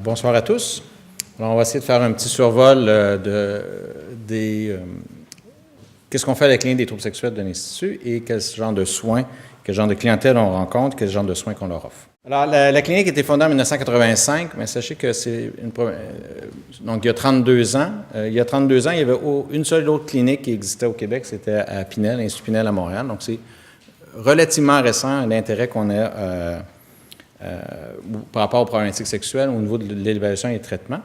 Bonsoir à tous. Alors, on va essayer de faire un petit survol qu'est-ce qu'on fait à la clinique des troubles sexuels de l'Institut et quel genre de soins, quel genre de clientèle on rencontre, quel genre de soins qu'on leur offre. Alors, la clinique a été fondée en 1985, mais sachez que donc il y a 32 ans. Il y a 32 ans, il y avait une seule autre clinique qui existait au Québec, c'était à Pinel, l'Institut Pinel à Montréal. Donc, c'est relativement récent l'intérêt qu'on a par rapport aux problématiques sexuelles au niveau de l'évaluation et des traitements.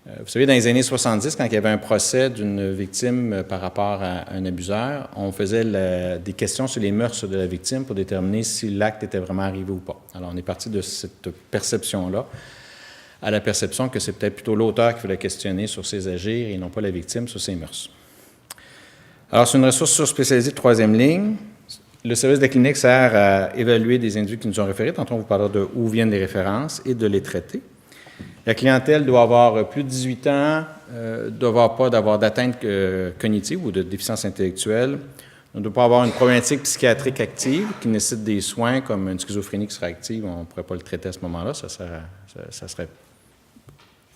Vous savez, dans les années 70, quand il y avait un procès d'une victime par rapport à un abuseur, on faisait des questions sur les mœurs de la victime pour déterminer si l'acte était vraiment arrivé ou pas. Alors, on est parti de cette perception-là à la perception que c'est peut-être plutôt l'auteur qui fallait questionner sur ses agirs et non pas la victime sur ses mœurs. Alors, c'est une ressource surspécialisée de troisième ligne. Le service de la clinique sert à évaluer des individus qui nous ont référés. Tantôt, on vous parlera de où viennent les références et de les traiter. La clientèle doit avoir plus de 18 ans, ne doit pas avoir d'atteinte cognitive ou de déficience intellectuelle, ne doit pas avoir une problématique psychiatrique active qui nécessite des soins comme une schizophrénie qui serait active. On ne pourrait pas le traiter à ce moment-là, ça serait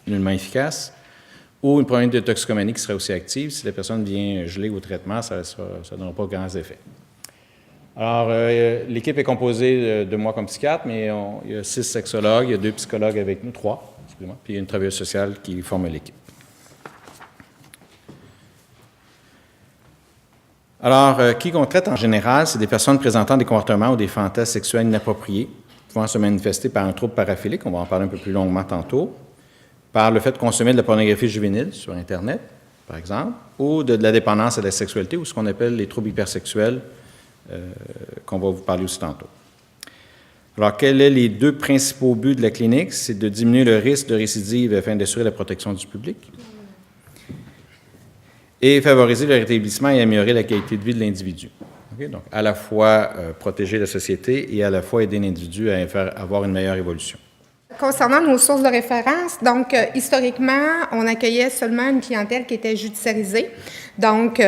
nullement efficace. Ou une problématique de toxicomanie qui serait aussi active. Si la personne vient gelée au traitement, ça ne donnera pas grands effets. Alors, l'équipe est composée de moi comme psychiatre, mais il y a 6 sexologues, il y a 2 psychologues avec nous, 3, excusez-moi, puis il y a une travailleuse sociale qui forme l'équipe. Alors, qui qu'on traite en général, c'est des personnes présentant des comportements ou des fantasmes sexuels inappropriés, pouvant se manifester par un trouble paraphilique, on va en parler un peu plus longuement tantôt, par le fait de consommer de la pornographie juvénile sur Internet, par exemple, ou de la dépendance à la sexualité, ou ce qu'on appelle les troubles hypersexuels, qu'on va vous parler aussi tantôt. Alors, quels sont les 2 principaux buts de la clinique? C'est de diminuer le risque de récidive afin d'assurer la protection du public et favoriser le rétablissement et améliorer la qualité de vie de l'individu. Okay? Donc, à la fois protéger la société et à la fois aider l'individu à avoir une meilleure évolution. Concernant nos sources de référence, donc historiquement, on accueillait seulement une clientèle qui était judiciarisée. Donc,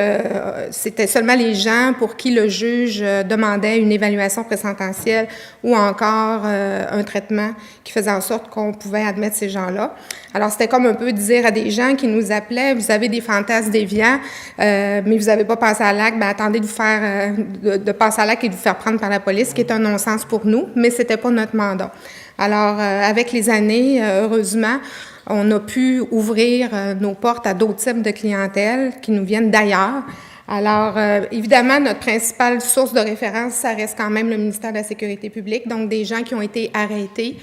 c'était seulement les gens pour qui le juge demandait une évaluation présententielle ou encore un traitement qui faisait en sorte qu'on pouvait admettre ces gens-là. Alors, c'était comme un peu dire à des gens qui nous appelaient, vous avez des fantasmes déviants, mais vous n'avez pas passé à l'acte, bien, attendez de passer à l'acte et de vous faire prendre par la police, ce qui est un non-sens pour nous, mais c'était pas notre mandat. Alors, avec les années, heureusement, on a pu ouvrir nos portes à d'autres types de clientèle qui nous viennent d'ailleurs. Alors, évidemment, notre principale source de référence, ça reste quand même le ministère de la Sécurité publique, donc des gens qui ont été arrêtés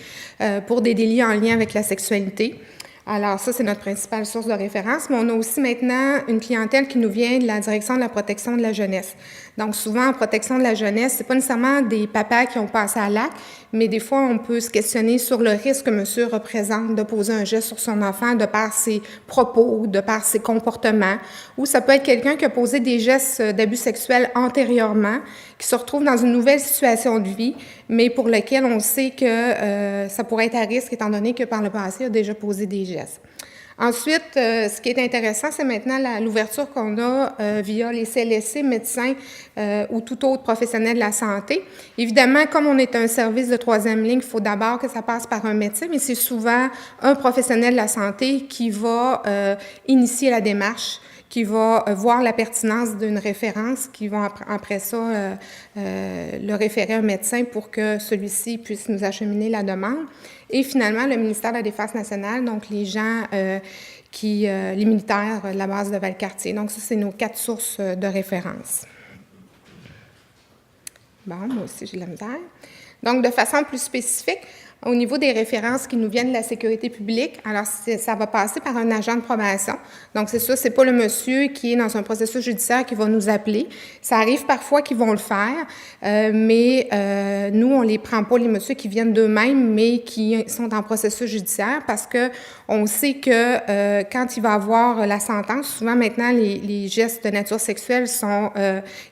pour des délits en lien avec la sexualité. Alors, ça, c'est notre principale source de référence, mais on a aussi maintenant une clientèle qui nous vient de la direction de la protection de la jeunesse. Donc, souvent, en protection de la jeunesse, c'est pas nécessairement des papas qui ont passé à l'acte, mais des fois, on peut se questionner sur le risque que monsieur représente de poser un geste sur son enfant de par ses propos, de par ses comportements, ou ça peut être quelqu'un qui a posé des gestes d'abus sexuels antérieurement, qui se retrouve dans une nouvelle situation de vie, mais pour lequel on sait que ça pourrait être à risque, étant donné que par le passé, il a déjà posé des gestes. Ensuite, ce qui est intéressant, c'est maintenant l'ouverture qu'on a via les CLSC, médecins ou tout autre professionnel de la santé. Évidemment, comme on est un service de troisième ligne, il faut d'abord que ça passe par un médecin, mais c'est souvent un professionnel de la santé qui va initier la démarche, qui va voir la pertinence d'une référence, qui va après ça le référer à un médecin pour que celui-ci puisse nous acheminer la demande. Et finalement, le ministère de la Défense nationale, donc les gens les militaires de la base de Valcartier. Donc ça, c'est nos 4 sources de référence. Bon, moi aussi, j'ai de la misère. Donc, de façon plus spécifique, au niveau des références qui nous viennent de la sécurité publique, alors ça va passer par un agent de probation. Donc, c'est ça, c'est pas le monsieur qui est dans un processus judiciaire qui va nous appeler. Ça arrive parfois qu'ils vont le faire, mais nous, on les prend pas, les messieurs qui viennent d'eux-mêmes, mais qui sont en processus judiciaire parce que on sait que quand il va avoir la sentence, souvent maintenant, les gestes de nature sexuelle sont...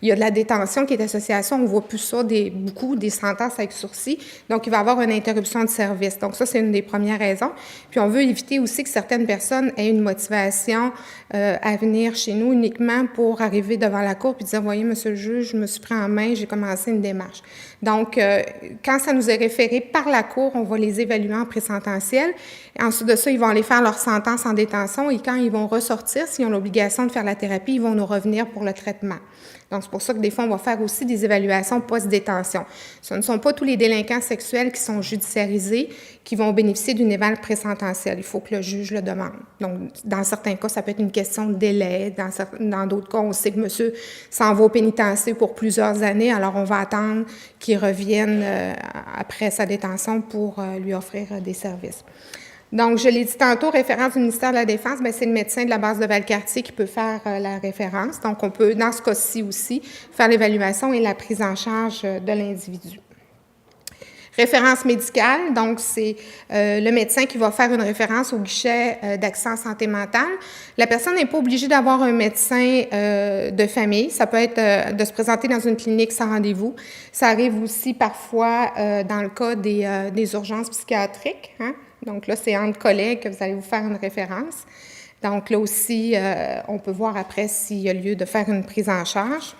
il y a de la détention qui est associée à ça. On voit plus ça, beaucoup des sentences avec sursis. Donc, il va y avoir une interruption de service. Donc, ça, c'est une des premières raisons. Puis, on veut éviter aussi que certaines personnes aient une motivation à venir chez nous uniquement pour arriver devant la cour puis dire, voyez, monsieur le juge, je me suis pris en main, j'ai commencé une démarche. Donc, quand ça nous est référé par la Cour, on va les évaluer en présententiel. Ensuite de ça, ils vont aller faire leur sentence en détention et quand ils vont ressortir, s'ils ont l'obligation de faire la thérapie, ils vont nous revenir pour le traitement. Donc, c'est pour ça que des fois, on va faire aussi des évaluations post-détention. Ce ne sont pas tous les délinquants sexuels qui sont judiciarisés qui vont bénéficier d'une éval présententielle. Il faut que le juge le demande. Donc, dans certains cas, ça peut être une question de délai. Dans d'autres cas, on sait que monsieur s'en va au pénitencier pour plusieurs années, alors on va attendre qu'il revienne après sa détention pour lui offrir des services. Donc, je l'ai dit tantôt, référence du ministère de la Défense, bien, c'est le médecin de la base de Valcartier qui peut faire la référence. Donc, on peut, dans ce cas-ci aussi, faire l'évaluation et la prise en charge de l'individu. Référence médicale, donc c'est le médecin qui va faire une référence au guichet d'accès en santé mentale. La personne n'est pas obligée d'avoir un médecin de famille. Ça peut être de se présenter dans une clinique sans rendez-vous. Ça arrive aussi parfois dans le cas des urgences psychiatriques, hein? Donc là, c'est entre collègues que vous allez vous faire une référence. Donc là aussi, on peut voir après s'il y a lieu de faire une prise en charge.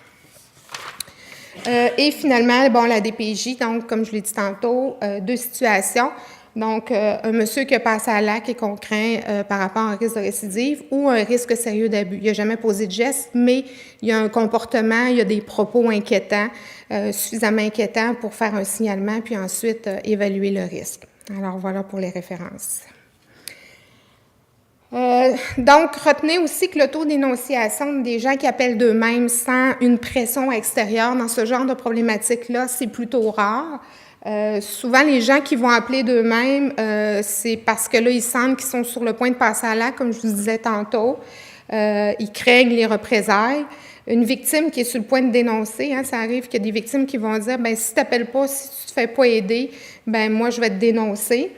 Et finalement, bon, la DPJ, donc comme je l'ai dit tantôt, deux situations. Donc, un monsieur qui a passé à l'acte et qu'on craint par rapport à un risque de récidive ou un risque sérieux d'abus. Il n'a jamais posé de geste, mais il y a un comportement, il y a des propos inquiétants, suffisamment inquiétants pour faire un signalement, puis ensuite évaluer le risque. Alors, voilà pour les références. Donc, retenez aussi que le taux d'énonciation des gens qui appellent d'eux-mêmes sans une pression extérieure dans ce genre de problématique-là, c'est plutôt rare. Souvent, les gens qui vont appeler d'eux-mêmes, c'est parce que là, ils sentent qu'ils sont sur le point de passer à l'acte, comme je vous disais tantôt. Ils craignent les représailles. Une victime qui est sur le point de dénoncer, hein, ça arrive qu'il y a des victimes qui vont dire, bien, si tu n'appelles pas, si tu ne te fais pas aider, bien, moi, je vais te dénoncer.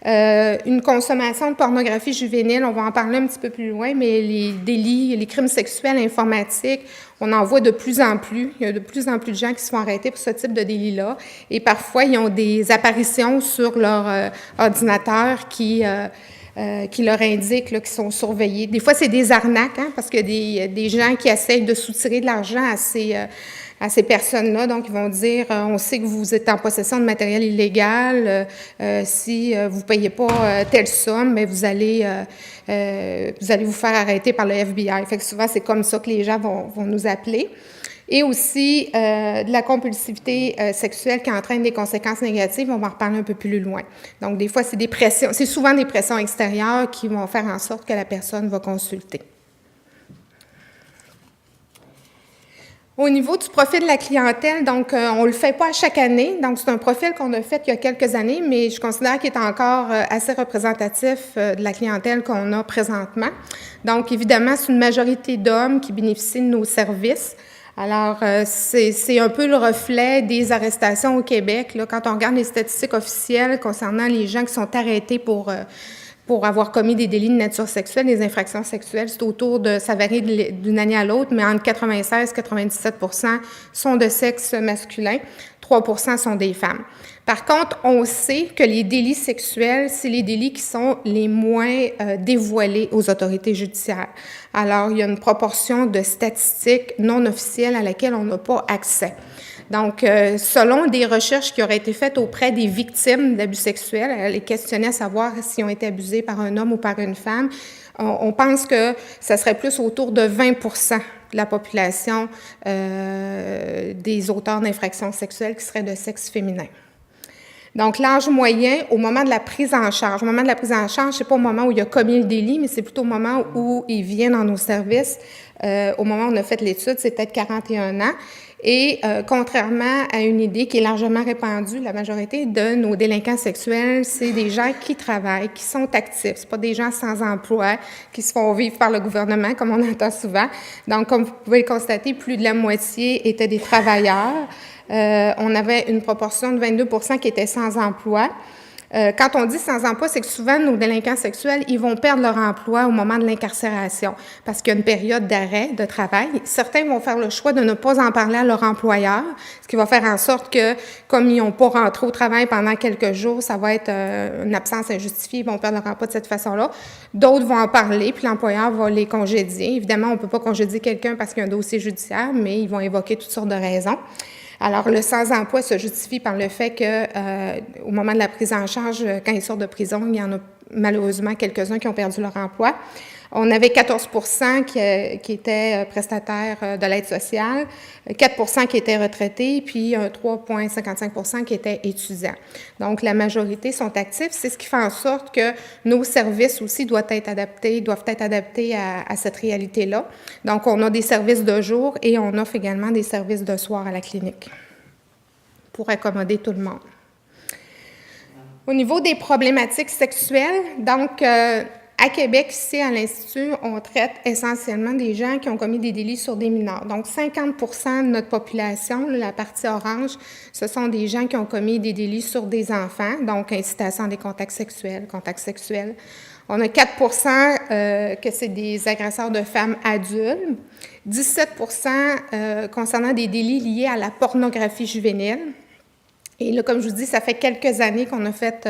Une consommation de pornographie juvénile, on va en parler un petit peu plus loin, mais les délits, les crimes sexuels informatiques, on en voit de plus en plus. Il y a de plus en plus de gens qui se font arrêter pour ce type de délit-là. Et parfois, ils ont des apparitions sur leur ordinateur qui leur indiquent qu'ils sont surveillés. Des fois, c'est des arnaques, hein, parce qu'il y a des gens qui essayent de soutirer de l'argent à ces personnes-là. Donc, ils vont dire, on sait que vous êtes en possession de matériel illégal. Si vous ne payez pas telle somme, bien, vous allez vous faire arrêter par le FBI. Fait que souvent, c'est comme ça que les gens vont nous appeler. Et aussi de la compulsivité sexuelle qui entraîne des conséquences négatives. On va en reparler un peu plus loin. Donc, des fois, c'est souvent des pressions extérieures qui vont faire en sorte que la personne va consulter. Au niveau du profil de la clientèle, donc on ne le fait pas à chaque année. Donc, c'est un profil qu'on a fait il y a quelques années, mais je considère qu'il est encore assez représentatif de la clientèle qu'on a présentement. Donc, évidemment, c'est une majorité d'hommes qui bénéficient de nos services. Alors, c'est un peu le reflet des arrestations au Québec. Là, quand on regarde les statistiques officielles concernant les gens qui sont arrêtés pour avoir commis des délits de nature sexuelle, des infractions sexuelles, c'est autour de, ça varie d'une année à l'autre, mais entre 96 et 97 % sont de sexe masculin, 3 % sont des femmes. Par contre, on sait que les délits sexuels, c'est les délits qui sont les moins dévoilés aux autorités judiciaires. Alors, il y a une proportion de statistiques non officielles à laquelle on n'a pas accès. Donc, selon des recherches qui auraient été faites auprès des victimes d'abus sexuels, elle les questionnait à savoir s'ils ont été abusés par un homme ou par une femme, on pense que ça serait plus autour de 20 % de la population des auteurs d'infractions sexuelles qui seraient de sexe féminin. Donc, l'âge moyen au moment de la prise en charge. Au moment de la prise en charge, c'est pas au moment où il a commis le délit, mais c'est plutôt au moment où il vient dans nos services. Au moment où on a fait l'étude, c'est peut-être 41 ans. Et contrairement à une idée qui est largement répandue, la majorité de nos délinquants sexuels, c'est des gens qui travaillent, qui sont actifs. C'est pas des gens sans emploi, qui se font vivre par le gouvernement, comme on entend souvent. Donc, comme vous pouvez le constater, plus de la moitié étaient des travailleurs. On avait une proportion de 22 % qui étaient sans emploi. Quand on dit sans emploi, c'est que souvent, nos délinquants sexuels, ils vont perdre leur emploi au moment de l'incarcération parce qu'il y a une période d'arrêt de travail. Certains vont faire le choix de ne pas en parler à leur employeur, ce qui va faire en sorte que, comme ils n'ont pas rentré au travail pendant quelques jours, ça va être une absence injustifiée, ils vont perdre leur emploi de cette façon-là. D'autres vont en parler, puis l'employeur va les congédier. Évidemment, on ne peut pas congédier quelqu'un parce qu'il y a un dossier judiciaire, mais ils vont évoquer toutes sortes de raisons. Alors, le sans-emploi se justifie par le fait que, au moment de la prise en charge, quand ils sortent de prison, il y en a malheureusement quelques-uns qui ont perdu leur emploi. On avait 14 qui étaient prestataires de l'aide sociale, 4 qui étaient retraités, puis 3,55 qui étaient étudiants. Donc, la majorité sont actifs. C'est ce qui fait en sorte que nos services aussi doivent être adaptés à cette réalité-là. Donc, on a des services de jour et on offre également des services de soir à la clinique pour accommoder tout le monde. Au niveau des problématiques sexuelles, donc, à Québec, ici, à l'Institut, on traite essentiellement des gens qui ont commis des délits sur des mineurs. Donc, 50 de notre population, la partie orange, ce sont des gens qui ont commis des délits sur des enfants, donc incitation à des contacts sexuels. On a 4 que c'est des agresseurs de femmes adultes, 17 concernant des délits liés à la pornographie juvénile. Et là, comme je vous dis, ça fait quelques années qu'on a fait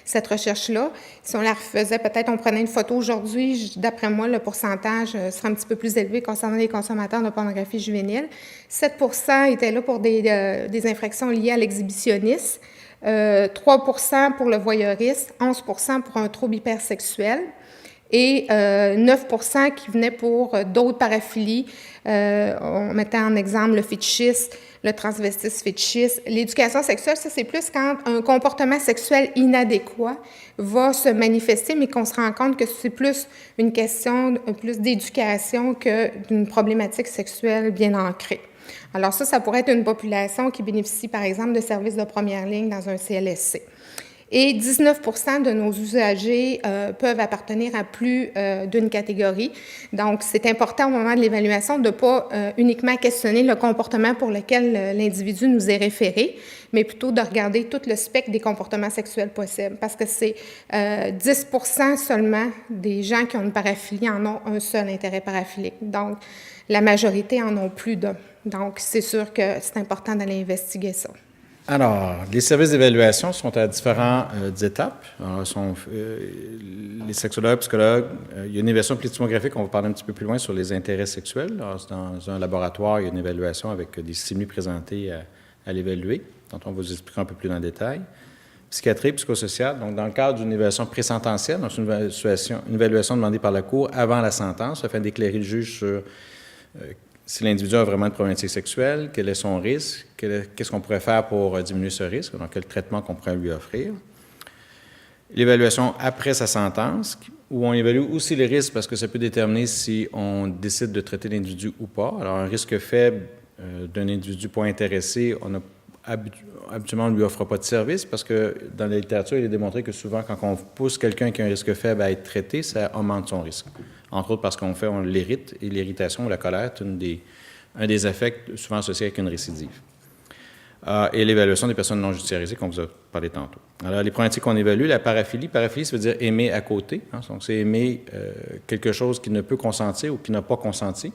cette recherche-là. Si on la refaisait, peut-être on prenait une photo aujourd'hui, d'après moi, le pourcentage serait un petit peu plus élevé concernant les consommateurs de pornographie juvénile. 7 étaient là pour des infractions liées à l'exhibitionnisme, 3 pour le voyeurisme, 11 pour un trouble hypersexuel et 9 qui venaient pour d'autres paraphilies. On mettait en exemple le fétichisme, le transvestisme fétichiste. L'éducation sexuelle, ça, c'est plus quand un comportement sexuel inadéquat va se manifester, mais qu'on se rend compte que c'est plus une question plus d'éducation que d'une problématique sexuelle bien ancrée. Alors ça pourrait être une population qui bénéficie, par exemple, de services de première ligne dans un CLSC. Et 19 de nos usagers peuvent appartenir à plus d'une catégorie. Donc, c'est important au moment de l'évaluation de ne pas uniquement questionner le comportement pour lequel l'individu nous est référé, mais plutôt de regarder tout le spectre des comportements sexuels possibles, parce que c'est 10 seulement des gens qui ont une paraphilie en ont un seul intérêt paraphilique. Donc, la majorité en ont plus d'un. Donc, c'est sûr que c'est important d'aller investiguer ça. Alors, les services d'évaluation sont à différentes étapes. Alors, les sexologues, psychologues, il y a une évaluation plethysmographique, on va parler un petit peu plus loin sur les intérêts sexuels. Alors, dans un laboratoire, il y a une évaluation avec des stimuli présentés à l'évaluer, dont on va vous expliquer un peu plus dans le détail. Psychiatrie, psychosociale, donc dans le cadre d'une évaluation pré-sententielle, donc c'est une évaluation demandée par la Cour avant la sentence, afin d'éclairer le juge sur si l'individu a vraiment une problématique sexuelle, quel est son risque, qu'est-ce qu'on pourrait faire pour diminuer ce risque, donc quel traitement qu'on pourrait lui offrir. L'évaluation après sa sentence, où on évalue aussi les risques parce que ça peut déterminer si on décide de traiter l'individu ou pas. Alors, un risque faible d'un individu pas intéressé, habituellement, on ne lui offre pas de service parce que dans la littérature, il est démontré que souvent, quand on pousse quelqu'un qui a un risque faible à être traité, ça augmente son risque. Entre autres parce on l'irrite, et l'irritation ou la colère est un des affects souvent associés avec une récidive. Et l'évaluation des personnes non judiciarisées qu'on vous a parlé tantôt. Alors, les problématiques qu'on évalue, la paraphilie. Paraphilie, ça veut dire aimer à côté. Hein, donc, c'est aimer quelque chose qui ne peut consentir ou qui n'a pas consenti,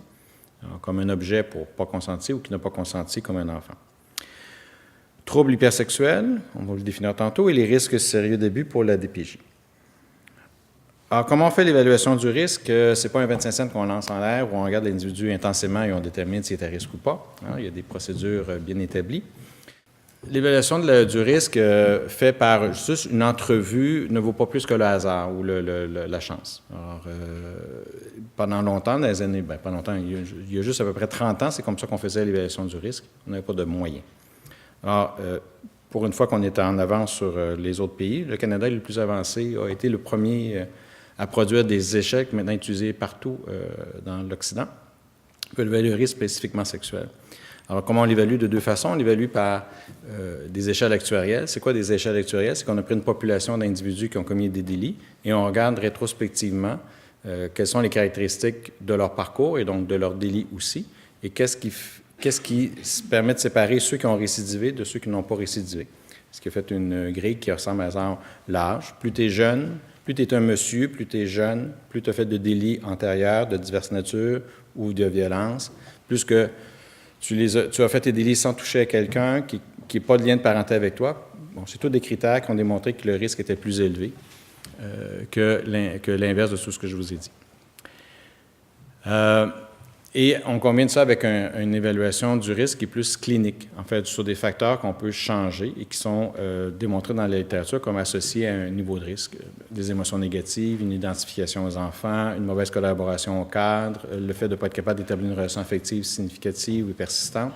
alors, comme un objet pour pas consentir ou qui n'a pas consenti comme un enfant. Trouble hypersexuel, on va le définir tantôt, et les risques sérieux d'abus pour la DPJ. Alors, comment on fait l'évaluation du risque? Ce n'est pas un 25 cents qu'on lance en l'air où on regarde l'individu intensément et on détermine s'il est à risque ou pas. Hein, il y a des procédures bien établies. L'évaluation du risque fait par juste une entrevue ne vaut pas plus que le hasard ou la chance. Alors, pendant longtemps, dans les années, pas longtemps, il y a juste à peu près 30 ans, c'est comme ça qu'on faisait l'évaluation du risque. On n'avait pas de moyens. Alors, pour une fois qu'on est en avance sur les autres pays, le Canada est le plus avancé, a été le premier à produire des échelles maintenant utilisés partout dans l'Occident. On peut évaluer le risque spécifiquement sexuel. Alors, comment on l'évalue? De deux façons. On l'évalue par des échelles actuarielles. C'est quoi des échelles actuarielles? C'est qu'on a pris une population d'individus qui ont commis des délits et on regarde rétrospectivement quelles sont les caractéristiques de leur parcours et donc de leur délit aussi, et qu'est-ce qui permet de séparer ceux qui ont récidivé de ceux qui n'ont pas récidivé. Ce qui a fait une grille qui ressemble à l'âge. Plus tu es jeune, plus tu es un monsieur, plus tu es jeune, plus tu as fait de délits antérieurs de diverses natures ou de violence, plus que tu as fait tes délits sans toucher à quelqu'un qui n'est pas de lien de parenté avec toi. Bon, c'est tous des critères qui ont démontré que le risque était plus élevé que l'inverse de tout ce que je vous ai dit. Et on combine ça avec une évaluation du risque qui est plus clinique, en fait, sur des facteurs qu'on peut changer et qui sont démontrés dans la littérature comme associés à un niveau de risque. Des émotions négatives, une identification aux enfants, une mauvaise collaboration au cadre, le fait de ne pas être capable d'établir une relation affective significative ou persistante,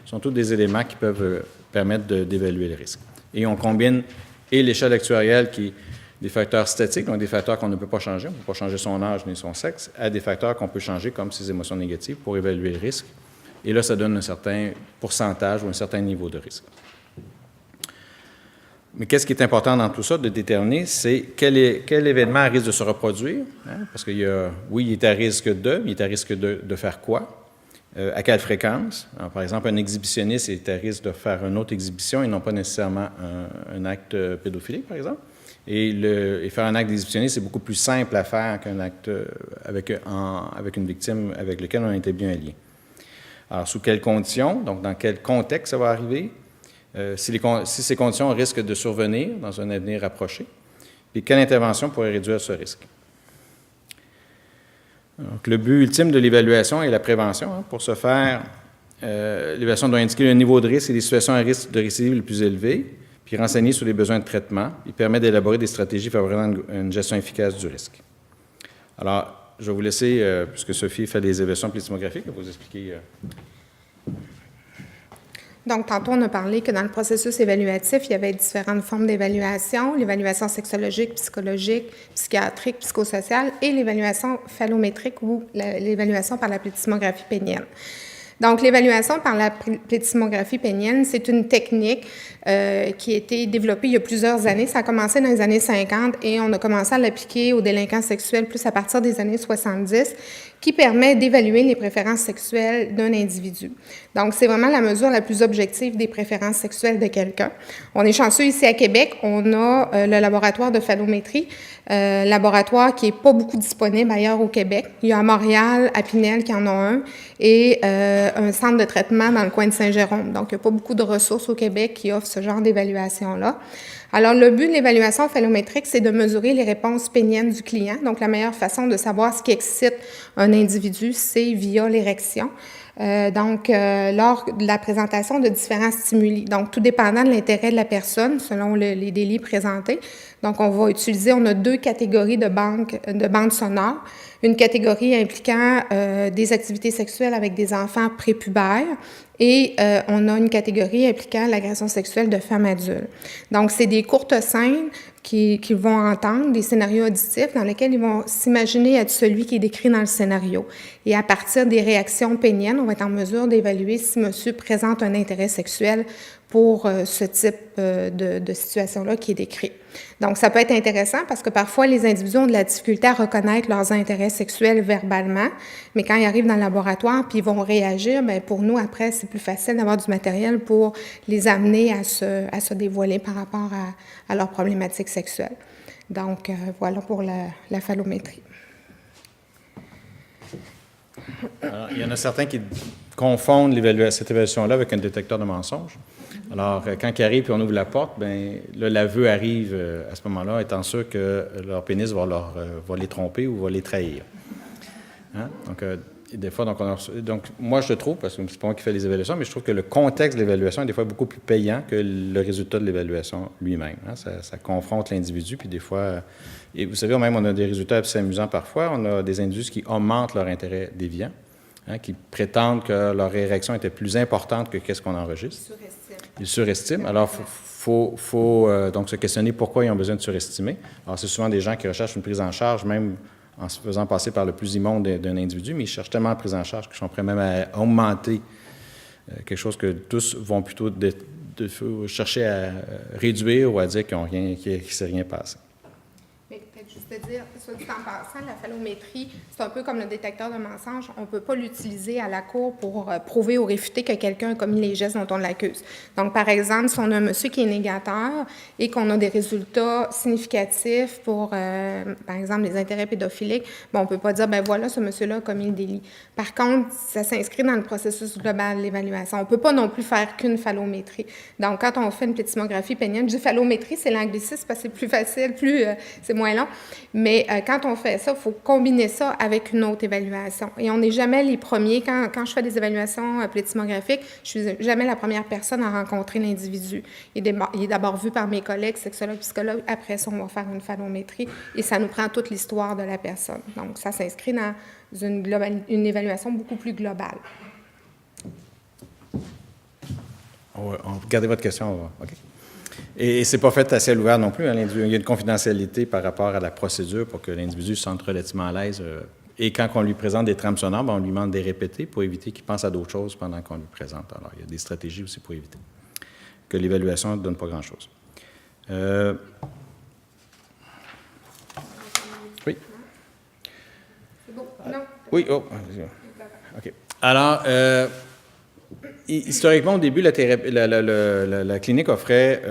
sont tous des éléments qui peuvent permettre d'évaluer le risque. Et on combine et l'échelle actuarielle qui est des facteurs statiques, donc des facteurs qu'on ne peut pas changer, on ne peut pas changer son âge ni son sexe, à des facteurs qu'on peut changer comme ses émotions négatives pour évaluer le risque. Et là, ça donne un certain pourcentage ou un certain niveau de risque. Mais qu'est-ce qui est important dans tout ça de déterminer, c'est quel événement risque de se reproduire, hein? Parce qu'il y a, oui, il est à risque de, mais il est à risque de faire quoi? À quelle fréquence? Alors, par exemple, un exhibitionniste est à risque de faire une autre exhibition et non pas nécessairement un acte pédophilique, par exemple. Et faire un acte d'exhibitionniste, c'est beaucoup plus simple à faire qu'un acte avec une victime avec laquelle on était bien lié. Alors, sous quelles conditions, donc dans quel contexte ça va arriver, si ces conditions risquent de survenir dans un avenir rapproché, et quelle intervention pourrait réduire ce risque. Donc, le but ultime de l'évaluation est la prévention. Hein. Pour ce faire, l'évaluation doit indiquer le niveau de risque et les situations à risque de récidive le plus élevé, puis renseigner sur les besoins de traitement. Il permet d'élaborer des stratégies favorisant une gestion efficace du risque. Alors, je vais vous laisser, puisque Sophie fait des évaluations plethysmographiques, vous expliquer. Donc, tantôt, on a parlé que dans le processus évaluatif, il y avait différentes formes d'évaluation, l'évaluation sexologique, psychologique, psychiatrique, psychosociale et l'évaluation phallométrique ou l'évaluation par la plethysmographie pénienne. Donc, l'évaluation par la plethysmographie pénienne, c'est une technique qui a été développée il y a plusieurs années. Ça a commencé dans les années 50 et on a commencé à l'appliquer aux délinquants sexuels plus à partir des années 70, qui permet d'évaluer les préférences sexuelles d'un individu. Donc, c'est vraiment la mesure la plus objective des préférences sexuelles de quelqu'un. On est chanceux ici à Québec, on a le laboratoire de phallométrie, laboratoire qui n'est pas beaucoup disponible ailleurs au Québec. Il y a à Montréal, à Pinel qui en a un, et un centre de traitement dans le coin de Saint-Jérôme. Donc, il n'y a pas beaucoup de ressources au Québec qui offrent ce genre d'évaluation-là. Alors, le but de l'évaluation phallométrique, c'est de mesurer les réponses péniennes du client. Donc, la meilleure façon de savoir ce qui excite un individu, c'est via l'érection. Lors de la présentation de différents stimuli. Donc, tout dépendant de l'intérêt de la personne, selon les délits présentés. Donc, on a 2 catégories de bandes sonores. Une catégorie impliquant des activités sexuelles avec des enfants prépubères et on a une catégorie impliquant l'agression sexuelle de femmes adultes. Donc, c'est des courtes scènes qu'ils vont entendre, des scénarios auditifs dans lesquels ils vont s'imaginer être celui qui est décrit dans le scénario. Et à partir des réactions péniennes, on va être en mesure d'évaluer si monsieur présente un intérêt sexuel pour ce type de situation-là qui est décrit. Donc, ça peut être intéressant parce que parfois, les individus ont de la difficulté à reconnaître leurs intérêts sexuels verbalement, mais quand ils arrivent dans le laboratoire puis ils vont réagir, bien, pour nous, après, c'est plus facile d'avoir du matériel pour les amener à se dévoiler par rapport à leurs problématiques sexuelles. Donc, voilà pour la phallométrie. Alors, il y en a certains qui confondent cette évaluation-là avec un détecteur de mensonges. Alors, quand ils arrivent et on ouvre la porte, bien, là, l'aveu arrive à ce moment-là, étant sûr que leur pénis va les tromper ou va les trahir. Hein? Donc, des fois, donc, moi, je trouve, parce que c'est pas moi qui fais les évaluations, mais je trouve que le contexte de l'évaluation est des fois beaucoup plus payant que le résultat de l'évaluation lui-même. Hein? Ça confronte l'individu, puis des fois... Et vous savez, même, on a des résultats assez amusants parfois. On a des individus qui augmentent leur intérêt déviant, hein, qui prétendent que leur érection était plus importante que qu'est-ce qu'on enregistre. Ils surestiment. Alors, il faut donc se questionner pourquoi ils ont besoin de surestimer. Alors, c'est souvent des gens qui recherchent une prise en charge, même en se faisant passer par le plus immonde d'un individu, mais ils cherchent tellement la prise en charge qu'ils sont prêts même à augmenter quelque chose que tous vont plutôt chercher à réduire ou à dire qu'il ne s'est rien passé. Juste dire, soit dit en passant, la phallométrie, c'est un peu comme le détecteur de mensonges. On ne peut pas l'utiliser à la cour pour prouver ou réfuter que quelqu'un a commis les gestes dont on l'accuse. Donc, par exemple, si on a un monsieur qui est négateur et qu'on a des résultats significatifs pour, par exemple, les intérêts pédophiliques, on ne peut pas dire, ben voilà, ce monsieur-là a commis le délit. Par contre, ça s'inscrit dans le processus global de l'évaluation. On ne peut pas non plus faire qu'une phallométrie. Donc, quand on fait une plethysmographie pénienne, je dis phallométrie, c'est l'anglicisme parce que c'est plus facile, c'est moins long. Mais quand on fait ça, il faut combiner ça avec une autre évaluation. Et on n'est jamais les premiers. Quand je fais des évaluations pléthymographiques, je ne suis jamais la première personne à rencontrer l'individu. Il est d'abord vu par mes collègues, sexologues, psychologues. Après ça, on va faire une phallométrie et ça nous prend toute l'histoire de la personne. Donc, ça s'inscrit dans une évaluation beaucoup plus globale. On va garder votre question. OK. Et ce n'est pas fait à ciel ouvert non plus. Hein, il y a une confidentialité par rapport à la procédure pour que l'individu se sente relativement à l'aise. Et quand on lui présente des trames sonores, on lui demande de les répéter pour éviter qu'il pense à d'autres choses pendant qu'on lui présente. Alors, il y a des stratégies aussi pour éviter que l'évaluation ne donne pas grand-chose. Oui? C'est bon? Non? Oui, oh. OK. Alors, historiquement, au début, la clinique offrait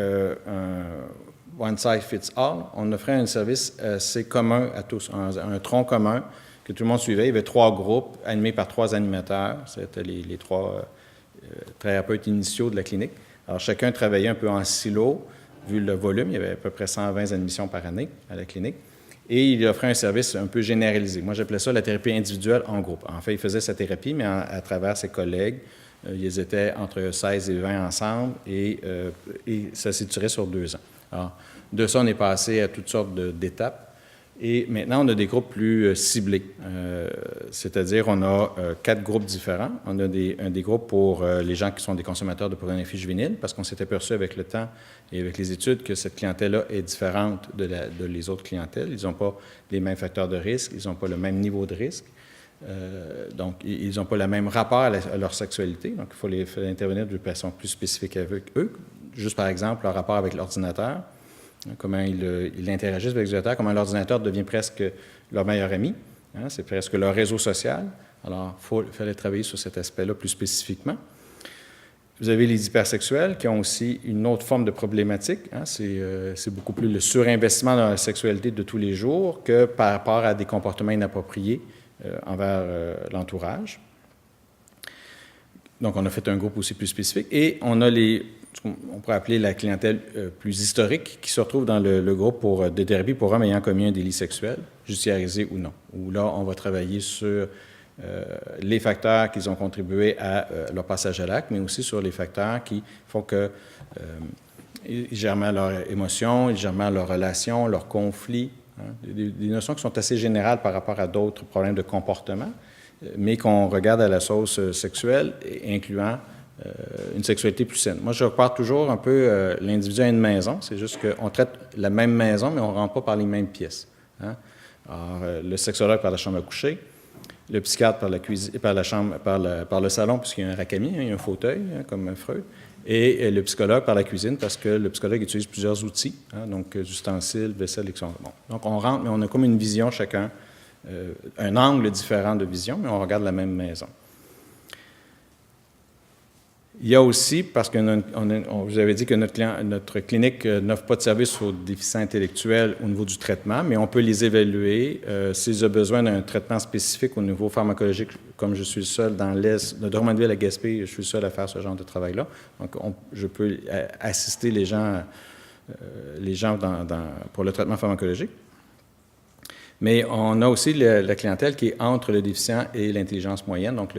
un one size fits all. On offrait un service assez commun à tous, un tronc commun que tout le monde suivait. Il y avait 3 groupes animés par 3 animateurs. C'était les 3 thérapeutes initiaux de la clinique. Alors, chacun travaillait un peu en silo, vu le volume. Il y avait à peu près 120 admissions par année à la clinique. Et il offrait un service un peu généralisé. Moi, j'appelais ça la thérapie individuelle en groupe. En fait, il faisait sa thérapie, mais à travers ses collègues. Ils étaient entre 16 et 20 ensemble et ça s'étirait sur 2 ans. Alors, de ça, on est passé à toutes sortes d'étapes. Et maintenant, on a des groupes plus ciblés. C'est-à-dire, on a 4 groupes différents. On a des groupes pour les gens qui sont des consommateurs de pornographie juvénile, parce qu'on s'est aperçu avec le temps et avec les études que cette clientèle-là est différente de les autres clientèles. Ils n'ont pas les mêmes facteurs de risque, ils n'ont pas le même niveau de risque. Donc, ils n'ont pas le même rapport à leur sexualité. Donc, il faut les faire intervenir de façon plus spécifique avec eux. Juste, par exemple, leur rapport avec l'ordinateur, comment ils interagissent avec l'ordinateur, comment l'ordinateur devient presque leur meilleur ami. Hein, c'est presque leur réseau social. Alors, il fallait travailler sur cet aspect-là plus spécifiquement. Vous avez les hypersexuels qui ont aussi une autre forme de problématique. Hein, c'est beaucoup plus le surinvestissement dans la sexualité de tous les jours que par rapport à des comportements inappropriés envers l'entourage. Donc, on a fait un groupe aussi plus spécifique. Et on a on pourrait appeler la clientèle plus historique qui se retrouve dans le groupe de thérapie pour hommes ayant commis un délit sexuel, judiciarisé ou non. Où là, on va travailler sur les facteurs qui ont contribué à leur passage à l'acte, mais aussi sur les facteurs qui font que ils gèrent mal leurs émotions, ils gèrent mal leurs relations, leurs conflits. Hein, des notions qui sont assez générales par rapport à d'autres problèmes de comportement, mais qu'on regarde à la sauce sexuelle, incluant une sexualité plus saine. Moi, je repars toujours un peu l'individu à une maison. C'est juste qu'on traite la même maison, mais on ne rentre pas par les mêmes pièces. Hein? Alors, le sexologue par la chambre à coucher, le psychiatre par la cuisine, par le salon, puisqu'il y a un racami, hein, il y a un fauteuil, hein, comme Freud, et le psychologue par la cuisine, parce que le psychologue utilise plusieurs outils, hein, donc ustensiles, vaisselle, etc. Bon. Donc, on rentre, mais on a comme une vision chacun, un angle différent de vision, mais on regarde la même maison. Il y a aussi, parce que vous avez dit que notre clinique n'offre pas de service aux déficients intellectuels au niveau du traitement, mais on peut les évaluer s'ils ont besoin d'un traitement spécifique au niveau pharmacologique, comme je suis le seul dans l'Est, de Drummondville à Gaspé, je suis le seul à faire ce genre de travail-là. Donc, je peux assister les gens pour le traitement pharmacologique. Mais on a aussi la clientèle qui est entre le déficient et l'intelligence moyenne, donc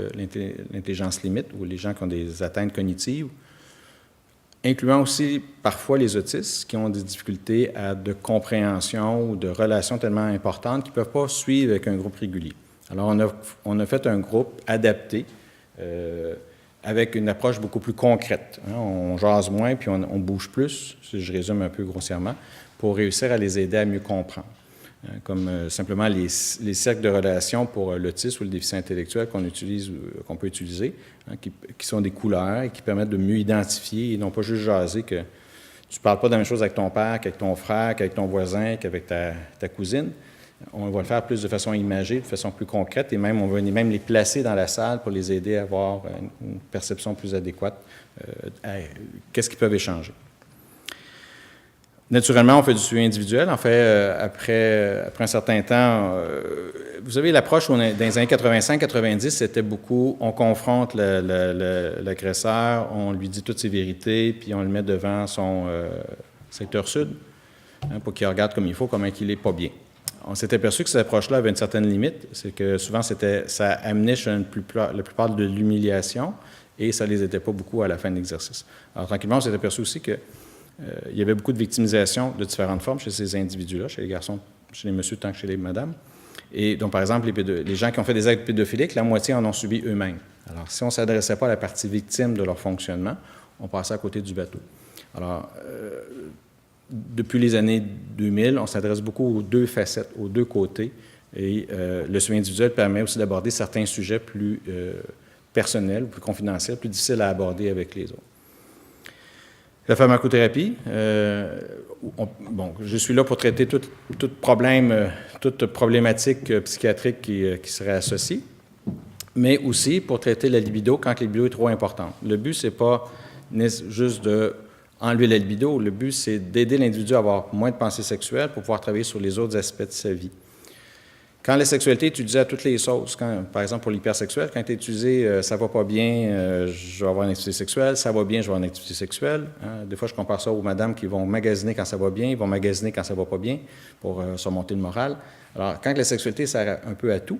l'intelligence limite, ou les gens qui ont des atteintes cognitives, incluant aussi parfois les autistes qui ont des difficultés de compréhension ou de relations tellement importantes qu'ils ne peuvent pas suivre avec un groupe régulier. Alors, on a fait un groupe adapté avec une approche beaucoup plus concrète. Hein. On jase moins puis on bouge plus, si je résume un peu grossièrement, pour réussir à les aider à mieux comprendre. Comme simplement les cercles de relations pour l'autisme ou le déficient intellectuel qu'on peut utiliser, hein, qui sont des couleurs et qui permettent de mieux identifier et non pas juste jaser que tu ne parles pas de la même chose avec ton père, qu'avec ton frère, qu'avec ton voisin, qu'avec ta cousine. On va le faire plus de façon imagée, de façon plus concrète, et même on va même les placer dans la salle pour les aider à avoir une perception plus adéquate qu'est-ce qu'ils peuvent échanger. Naturellement, on fait du suivi individuel. En fait, après un certain temps, vous savez, l'approche dans les années 85-90, c'était beaucoup, on confronte l'agresseur, on lui dit toutes ses vérités, puis on le met devant son secteur sud, hein, pour qu'il regarde comme il faut, comment il n'est pas bien. on s'est aperçu que cette approche-là avait une certaine limite. C'est que souvent, ça amenait chez la plupart de l'humiliation et ça ne les aidait pas beaucoup à la fin de l'exercice. Alors, tranquillement, on s'est aperçu aussi qu'il y avait beaucoup de victimisation de différentes formes chez ces individus-là, chez les garçons, chez les messieurs, tant que chez les madames. Et donc, par exemple, les gens qui ont fait des actes pédophiliques, la moitié en ont subi eux-mêmes. Alors, si on ne s'adressait pas à la partie victime de leur fonctionnement, on passait à côté du bateau. Alors, depuis les années 2000, on s'adresse beaucoup aux deux facettes, aux deux côtés. Et le suivi individuel permet aussi d'aborder certains sujets plus personnels, plus confidentiels, plus difficiles à aborder avec les autres. La pharmacothérapie, je suis là pour traiter tout problème, toute problématique psychiatrique qui serait associée, mais aussi pour traiter la libido quand la libido est trop importante. Le but, c'est pas juste d'enlever la libido, le but, c'est d'aider l'individu à avoir moins de pensées sexuelles pour pouvoir travailler sur les autres aspects de sa vie. Quand la sexualité est utilisée à toutes les sauces, par exemple pour l'hypersexuel, quand elle est utilisée, ça va pas bien, je vais avoir une activité sexuelle, ça va bien, je vais avoir une activité sexuelle. Hein. Des fois, je compare ça aux madames qui vont magasiner quand ça va bien, ils vont magasiner quand ça va pas bien pour surmonter le moral. Alors, quand la sexualité sert un peu à tout,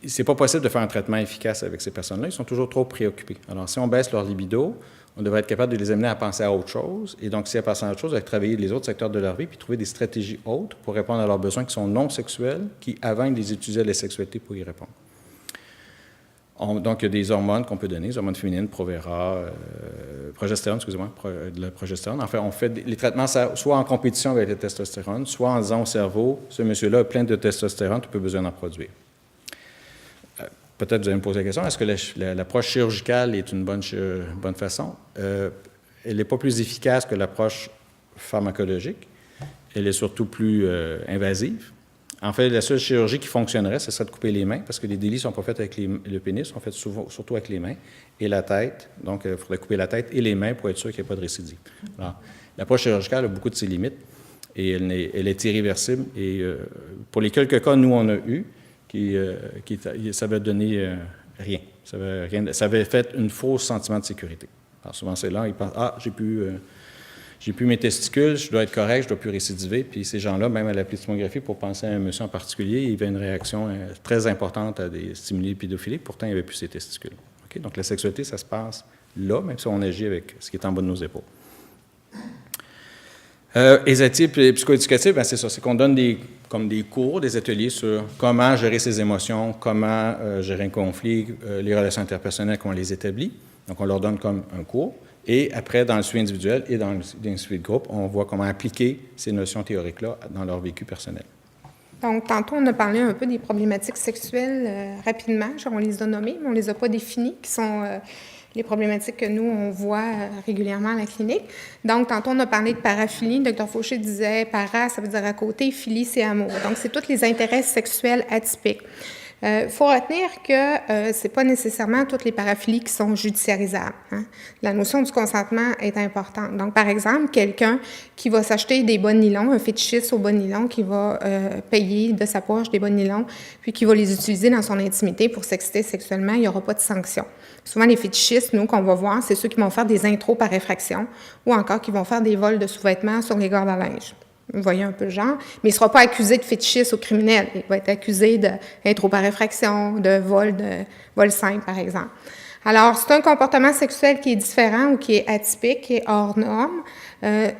c'est pas possible de faire un traitement efficace avec ces personnes-là, ils sont toujours trop préoccupés. Alors, si on baisse leur libido, on devrait être capable de les amener à penser à autre chose. Et donc, si elles pensent à autre chose, à travailler les autres secteurs de leur vie puis trouver des stratégies autres pour répondre à leurs besoins qui sont non sexuels, qui, avant, ils les utilisaient la sexualité pour y répondre. Donc, il y a des hormones qu'on peut donner, des hormones féminines, Provera, progestérone, de la progestérone. En fait, on fait les traitements soit en compétition avec la testostérone, soit en disant au cerveau, ce monsieur-là a plein de testostérone, tu peux besoin d'en produire. Peut-être vous allez me poser la question, est-ce que l'approche chirurgicale est une bonne façon? Elle n'est pas plus efficace que l'approche pharmacologique. Elle est surtout plus invasive. En fait, la seule chirurgie qui fonctionnerait, ce serait de couper les mains, parce que les délits ne sont pas faits avec le pénis, sont faits surtout avec les mains et la tête. Donc, il faudrait couper la tête et les mains pour être sûr qu'il n'y ait pas de récidive. Alors, l'approche chirurgicale a beaucoup de ses limites et elle est irréversible. Et pour les quelques cas, nous, on a eu, ça avait donné rien. Ça avait fait une fausse sentiment de sécurité. Alors souvent, c'est là, ils pensent, j'ai plus mes testicules, je dois être correct, je ne dois plus récidiver. Puis ces gens-là, même à la plethysmographie, pour penser à un monsieur en particulier, il y avait une réaction très importante à des stimuli pédophiliques, pourtant il n'y avait plus ses testicules. Okay? Donc la sexualité, ça se passe là, même si on agit avec ce qui est en bas de nos épaules. Les ateliers psychoéducatifs, c'est ça, c'est qu'on donne des cours, des ateliers sur comment gérer ses émotions, comment gérer un conflit, les relations interpersonnelles, comment on les établit. Donc, on leur donne comme un cours. Et après, dans le suivi individuel et dans le suivi de groupe, on voit comment appliquer ces notions théoriques-là dans leur vécu personnel. Donc, tantôt, on a parlé un peu des problématiques sexuelles rapidement. On les a nommées, mais on ne les a pas définies, qui sont les problématiques que nous, on voit régulièrement à la clinique. Donc, tantôt, on a parlé de paraphilie. Le Dr Fauché disait para, ça veut dire à côté, philie, c'est amour. Donc, c'est tous les intérêts sexuels atypiques. Il faut retenir que ce n'est pas nécessairement toutes les paraphilies qui sont judiciarisables. Hein. La notion du consentement est importante. Donc, par exemple, quelqu'un qui va s'acheter des bas de nylon, un fétichiste aux bas de nylon, qui va payer de sa poche des bas de nylon, puis qui va les utiliser dans son intimité pour s'exciter sexuellement, il n'y aura pas de sanction. Souvent, les fétichistes, nous, qu'on va voir, c'est ceux qui vont faire des intros par effraction ou encore qui vont faire des vols de sous-vêtements sur les gardes à linge. Vous voyez un peu le genre. Mais il ne sera pas accusé de fétichiste ou criminel. Il va être accusé d'intro par effraction, de vol simple, par exemple. Alors, c'est un comportement sexuel qui est différent ou qui est atypique, qui est hors norme.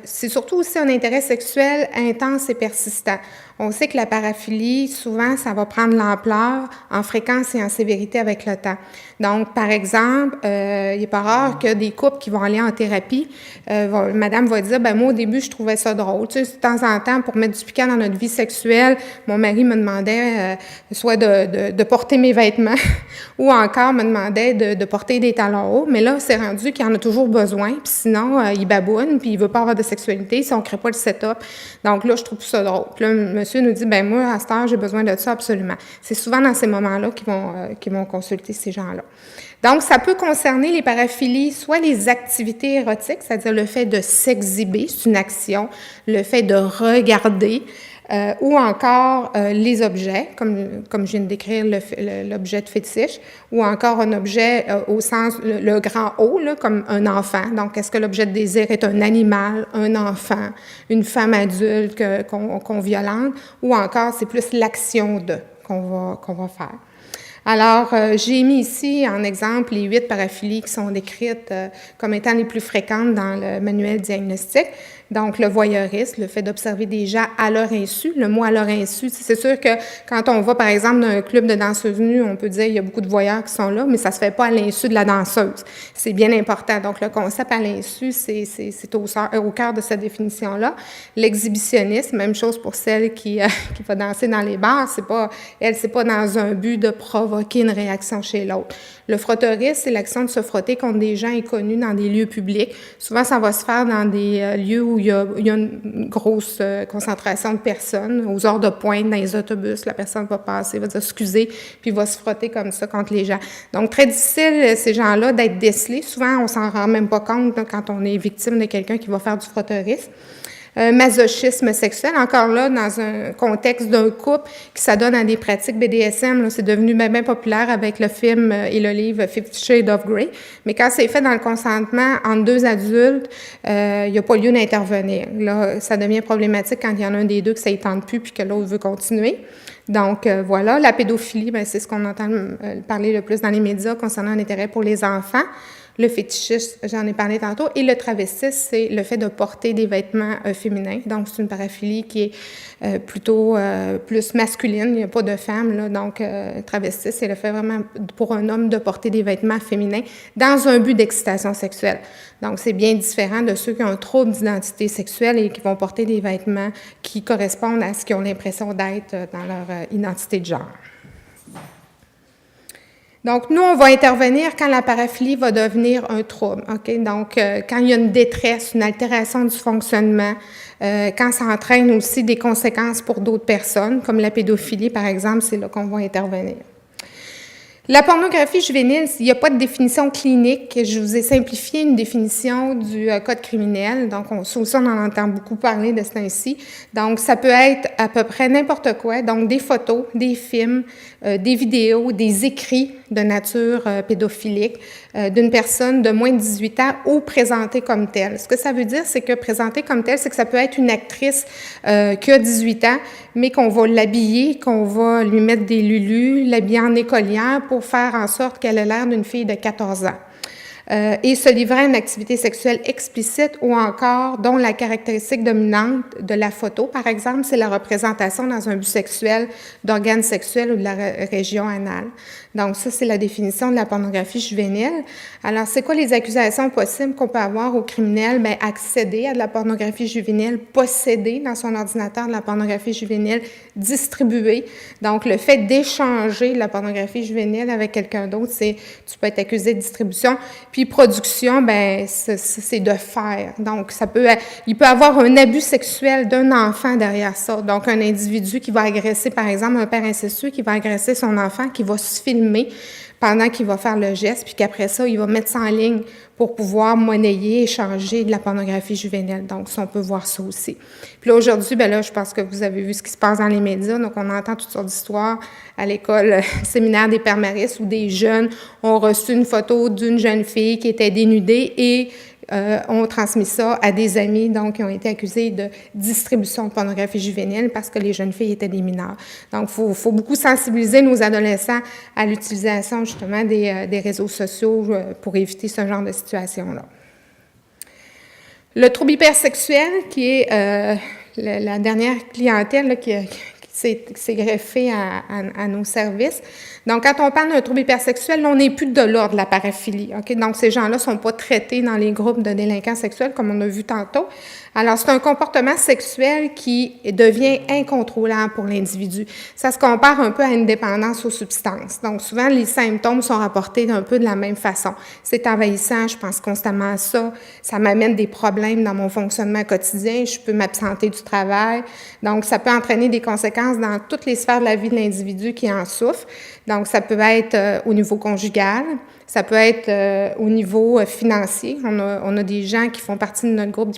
C'est surtout aussi un intérêt sexuel intense et persistant. On sait que la paraphilie, souvent, ça va prendre l'ampleur en fréquence et en sévérité avec le temps. Donc, par exemple, il n'est pas rare que des couples qui vont aller en thérapie, madame va dire, moi, au début, je trouvais ça drôle. Tu sais, de temps en temps, pour mettre du piquant dans notre vie sexuelle, mon mari me demandait soit de porter mes vêtements ou encore me demandait de porter des talons hauts. Mais là, c'est rendu qu'il en a toujours besoin, puis sinon, il baboune, puis il veut pas avoir de sexualité si on ne crée pas le setup. Donc là, je trouve ça drôle. Puis là, monsieur nous dit, moi, à cette heure, j'ai besoin de ça absolument. C'est souvent dans ces moments-là qu'ils vont consulter ces gens-là. Donc, ça peut concerner les paraphilies, soit les activités érotiques, c'est-à-dire le fait de s'exhiber, c'est une action, le fait de regarder, ou encore les objets, comme je viens de décrire l'objet de fétiche, ou encore un objet au sens, le grand O, là, comme un enfant. Donc, est-ce que l'objet de désir est un animal, un enfant, une femme adulte qu'on violente, ou encore c'est plus l'action de qu'on va faire. Alors, j'ai mis ici en exemple les 8 paraphilies qui sont décrites comme étant les plus fréquentes dans le manuel diagnostique. Donc, le voyeurisme, le fait d'observer des gens à leur insu. Le mot « à leur insu », c'est sûr que quand on va, par exemple, dans un club de danseuses nues, on peut dire qu'il y a beaucoup de voyeurs qui sont là, mais ça se fait pas à l'insu de la danseuse. C'est bien important. Donc, le concept à l'insu, c'est au cœur de cette définition-là. L'exhibitionnisme, même chose pour celle qui va danser dans les bars, c'est pas dans un but de provoquer une réaction chez l'autre. Le frotteurisme, c'est l'action de se frotter contre des gens inconnus dans des lieux publics. Souvent, ça va se faire dans des lieux où il y a une grosse concentration de personnes. Aux heures de pointe, dans les autobus, la personne va passer, va dire « excusez », puis va se frotter comme ça contre les gens. Donc, très difficile, ces gens-là, d'être décelés. Souvent, on s'en rend même pas compte là, quand on est victime de quelqu'un qui va faire du frotteurisme. Masochisme sexuel, encore là, dans un contexte d'un couple qui s'adonne à des pratiques BDSM, là, c'est devenu bien populaire avec le film et le livre 50 Shades of Grey. Mais quand c'est fait dans le consentement entre 2 adultes, il n'y a pas lieu d'intervenir. Là, ça devient problématique quand il y en a un des deux que ça ne tente plus puis que l'autre veut continuer. Donc, voilà. La pédophilie, bien, c'est ce qu'on entend parler le plus dans les médias concernant l'intérêt pour les enfants. Le fétichisme, j'en ai parlé tantôt, et le travestisme, c'est le fait de porter des vêtements féminins. Donc, c'est une paraphilie qui est plutôt plus masculine, il n'y a pas de femme, là. Donc, travestisme, c'est le fait vraiment pour un homme de porter des vêtements féminins dans un but d'excitation sexuelle. Donc, c'est bien différent de ceux qui ont un trouble d'identité sexuelle et qui vont porter des vêtements qui correspondent à ce qu'ils ont l'impression d'être dans leur identité de genre. Donc, nous, on va intervenir quand la paraphilie va devenir un trouble. OK? Donc, quand il y a une détresse, une altération du fonctionnement, quand ça entraîne aussi des conséquences pour d'autres personnes, comme la pédophilie, par exemple, c'est là qu'on va intervenir. La pornographie juvénile, il n'y a pas de définition clinique. Je vous ai simplifié une définition du code criminel. Donc, on en entend beaucoup parler de ce temps-ci. Donc, ça peut être à peu près n'importe quoi. Donc, des photos, des films, des vidéos, des écrits de nature pédophilique d'une personne de moins de 18 ans ou présentée comme telle. Ce que ça veut dire, c'est que présentée comme telle, c'est que ça peut être une actrice qui a 18 ans, mais qu'on va l'habiller, qu'on va lui mettre des lulus, l'habiller en écolière pour faire en sorte qu'elle ait l'air d'une fille de 14 ans. Et se livrer à une activité sexuelle explicite ou encore dont la caractéristique dominante de la photo, par exemple, c'est la représentation dans un but sexuel d'organes sexuels ou de la région anale. Donc, ça, c'est la définition de la pornographie juvénile. Alors, c'est quoi les accusations possibles qu'on peut avoir au criminel? Bien, accéder à de la pornographie juvénile, posséder dans son ordinateur de la pornographie juvénile, distribuer. Donc, le fait d'échanger de la pornographie juvénile avec quelqu'un d'autre, tu peux être accusé de distribution. Puis, production, bien, c'est de faire. Donc, il peut avoir un abus sexuel d'un enfant derrière ça. Donc, un individu qui va agresser, par exemple, un père incestueux qui va agresser son enfant, qui va se filmer pendant qu'il va faire le geste, puis qu'après ça, il va mettre ça en ligne pour pouvoir monnayer, échanger de la pornographie juvénile. Donc, ça, on peut voir ça aussi. Puis là, aujourd'hui, bien là, je pense que vous avez vu ce qui se passe dans les médias. Donc, on entend toutes sortes d'histoires à l'école séminaire des Pères Maristes où des jeunes ont reçu une photo d'une jeune fille qui était dénudée et ont transmis ça à des amis, donc, qui ont été accusés de distribution de pornographie juvénile parce que les jeunes filles étaient des mineurs. Donc, il faut beaucoup sensibiliser nos adolescents à l'utilisation, justement, des réseaux sociaux pour éviter ce genre de situation-là. Le trouble hypersexuel, qui est la dernière clientèle là, qui s'est greffée à nos services. Donc, quand on parle d'un trouble hypersexuel, là, on n'est plus de l'ordre de la paraphilie. Okay? Donc, ces gens-là ne sont pas traités dans les groupes de délinquants sexuels, comme on a vu tantôt. Alors, c'est un comportement sexuel qui devient incontrôlable pour l'individu. Ça se compare un peu à une dépendance aux substances. Donc, souvent, les symptômes sont rapportés un peu de la même façon. C'est envahissant, je pense constamment à ça. Ça m'amène des problèmes dans mon fonctionnement quotidien. Je peux m'absenter du travail. Donc, ça peut entraîner des conséquences dans toutes les sphères de la vie de l'individu qui en souffre. Donc, ça peut être au niveau conjugal, ça peut être au niveau financier. On a des gens qui font partie de notre groupe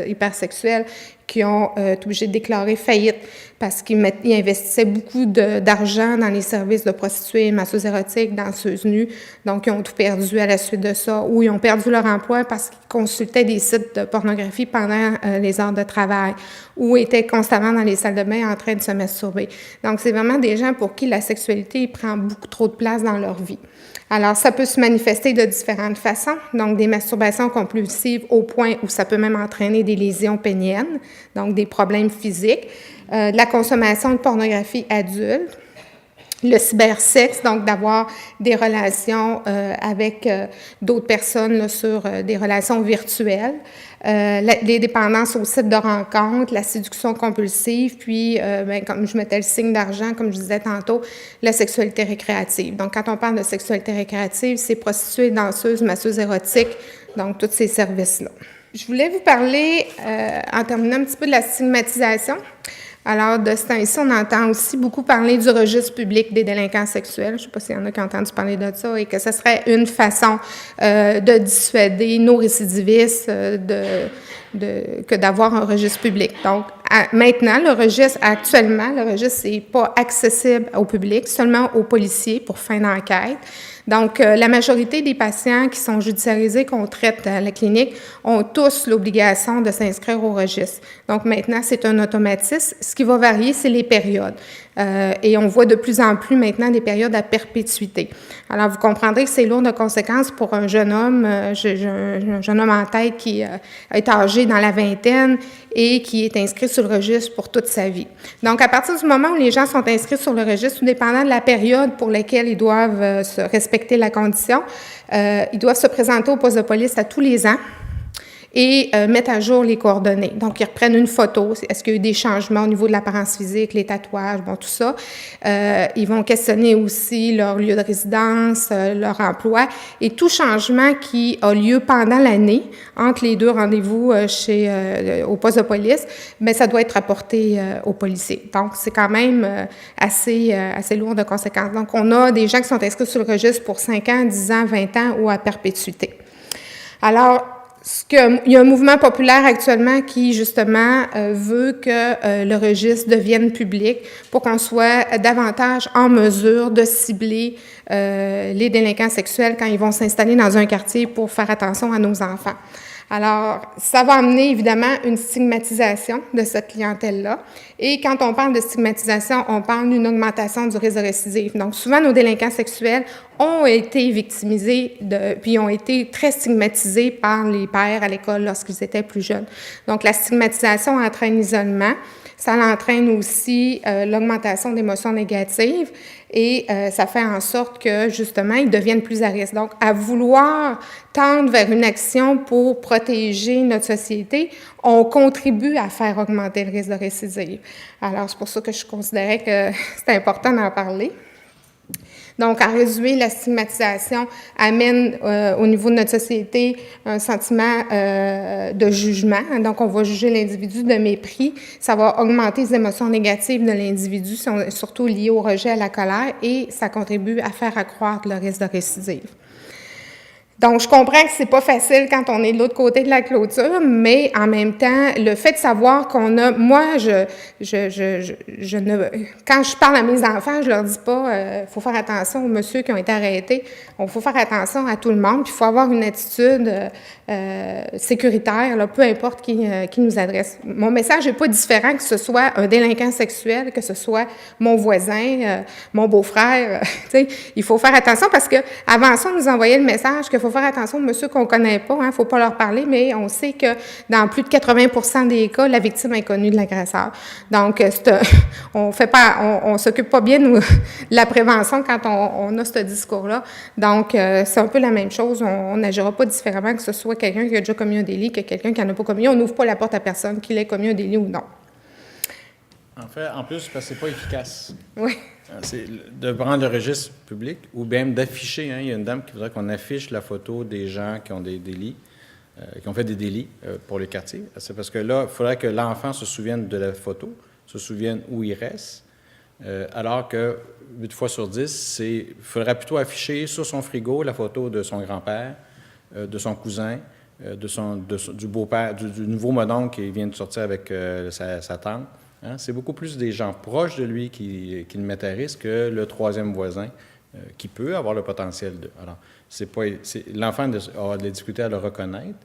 hypersexuels qui ont été obligés de déclarer faillite parce qu'ils investissaient beaucoup d'argent dans les services de prostituées, masseuses érotiques, danseuses nues. Donc, ils ont tout perdu à la suite de ça, ou ils ont perdu leur emploi parce qu'ils consultaient des sites de pornographie pendant les heures de travail, ou étaient constamment dans les salles de bain en train de se masturber. Donc, c'est vraiment des gens pour qui la sexualité prend beaucoup trop de place dans leur vie. Alors, ça peut se manifester de différentes façons, donc des masturbations compulsives au point où ça peut même entraîner des lésions péniennes, donc des problèmes physiques, de la consommation de pornographie adulte, le cybersexe, donc d'avoir des relations avec d'autres personnes là, sur des relations virtuelles, les dépendances au site de rencontre, la séduction compulsive, puis, comme je mettais le signe d'argent, comme je disais tantôt, la sexualité récréative. Donc, quand on parle de sexualité récréative, c'est prostituées, danseuses, masseuses érotiques, donc tous ces services-là. Je voulais vous parler, en terminant un petit peu de la stigmatisation. Alors, de ce temps-ci, on entend aussi beaucoup parler du registre public des délinquants sexuels. Je ne sais pas s'il y en a qui ont entendu parler de ça, et que ce serait une façon de dissuader nos récidivistes que d'avoir un registre public. Donc, maintenant, le registre n'est pas accessible au public, seulement aux policiers pour fin d'enquête. Donc, la majorité des patients qui sont judiciarisés qu'on traite à la clinique ont tous l'obligation de s'inscrire au registre. Donc, maintenant, c'est un automatisme. Ce qui va varier, c'est les périodes. Et on voit de plus en plus maintenant des périodes à perpétuité. Alors, vous comprendrez que c'est lourd de conséquences pour un jeune homme. J'ai un jeune homme en tête qui est âgé dans la vingtaine et qui est inscrit sur le registre pour toute sa vie. Donc, à partir du moment où les gens sont inscrits sur le registre, tout dépendant de la période pour laquelle ils doivent se respecter la condition, ils doivent se présenter au poste de police à tous les ans et mettre à jour les coordonnées. Donc, ils reprennent une photo. Est-ce qu'il y a eu des changements au niveau de l'apparence physique, les tatouages, bon, tout ça. Ils vont questionner aussi leur lieu de résidence, leur emploi et tout changement qui a lieu pendant l'année entre les deux rendez-vous au poste de police, bien, ça doit être rapporté aux policiers. Donc, c'est quand même assez lourd de conséquences. Donc, on a des gens qui sont inscrits sur le registre pour 5 ans, 10 ans, 20 ans ou à perpétuité. Alors, il y a un mouvement populaire actuellement qui, justement, veut que le registre devienne public pour qu'on soit davantage en mesure de cibler les délinquants sexuels quand ils vont s'installer dans un quartier pour faire attention à nos enfants. Alors, ça va amener évidemment une stigmatisation de cette clientèle-là. Et quand on parle de stigmatisation, on parle d'une augmentation du risque de récidive. Donc, souvent, nos délinquants sexuels ont été victimisés, puis ont été très stigmatisés par les pères à l'école lorsqu'ils étaient plus jeunes. Donc, la stigmatisation entraîne l'isolement. Ça entraîne aussi l'augmentation d'émotions négatives et ça fait en sorte que, justement, ils deviennent plus à risque. Donc, à vouloir tendre vers une action pour protéger notre société, on contribue à faire augmenter le risque de récidive. Alors, c'est pour ça que je considérais que c'est important d'en parler. Donc, en résumé, la stigmatisation amène au niveau de notre société un sentiment de jugement. Donc, on va juger l'individu de mépris. Ça va augmenter les émotions négatives de l'individu, surtout liées au rejet, à la colère, et ça contribue à faire accroître le risque de récidive. Donc, je comprends que c'est pas facile quand on est de l'autre côté de la clôture, mais en même temps, le fait de savoir qu'on a, moi, quand je parle à mes enfants, je leur dis pas, faut faire attention aux messieurs qui ont été arrêtés. Il faut faire attention à tout le monde, puis il faut avoir une attitude sécuritaire, là, peu importe qui nous adresse. Mon message n'est pas différent que ce soit un délinquant sexuel, que ce soit mon voisin, mon beau-frère. Tu sais, il faut faire attention parce que avant ça, on nous envoyait le message qu'il faut faire attention aux messieurs qu'on connaît pas, il faut pas leur parler, mais on sait que dans plus de 80% des cas, la victime est connue de l'agresseur. Donc, on s'occupe pas bien de la prévention quand on a ce discours-là. Donc, c'est un peu la même chose. On n'agira pas différemment que ce soit quelqu'un qui a déjà commis un délit que quelqu'un qui n'en a pas commis. On n'ouvre pas la porte à personne qu'il ait commis un délit ou non. En fait, en plus, parce que c'est pas efficace. Oui. C'est de prendre le registre public ou bien d'afficher. Il y a une dame qui voudrait qu'on affiche la photo des gens qui ont des délits, qui ont fait des délits pour le quartier. C'est parce que là, il faudrait que l'enfant se souvienne de la photo, se souvienne où il reste, alors que 8 fois sur 10, il faudrait plutôt afficher sur son frigo la photo de son grand-père, de son cousin, du beau-père, du nouveau mononcle qui vient de sortir avec sa tante. Hein? C'est beaucoup plus des gens proches de lui qui le mettent à risque que le troisième voisin qui peut avoir le potentiel de. Alors, l'enfant aura des difficultés à le reconnaître.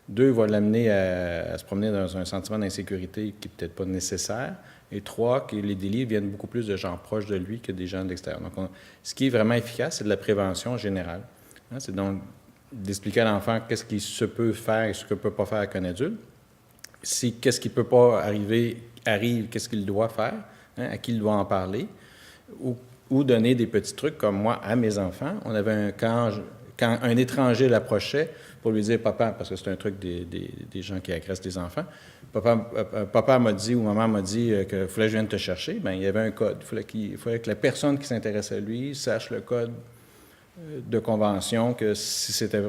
2, va l'amener à se promener dans un sentiment d'insécurité qui n'est peut-être pas nécessaire. Et 3, que les délits viennent beaucoup plus de gens proches de lui que des gens de l'extérieur. Donc, ce qui est vraiment efficace, c'est de la prévention générale. Hein? C'est donc d'expliquer à l'enfant qu'est-ce qu'il se peut faire et ce qu'il ne peut pas faire avec un adulte. Si qu'est-ce qui ne peut pas arrive, qu'est-ce qu'il doit faire, hein? À qui il doit en parler. Ou donner des petits trucs comme moi à mes enfants. On avait quand un étranger l'approchait pour lui dire « Papa », parce que c'est un truc des gens qui agressent des enfants, papa m'a dit ou maman m'a dit qu'il fallait que je vienne te chercher, bien, il y avait un code. Il fallait que la personne qui s'intéresse à lui sache le code de convention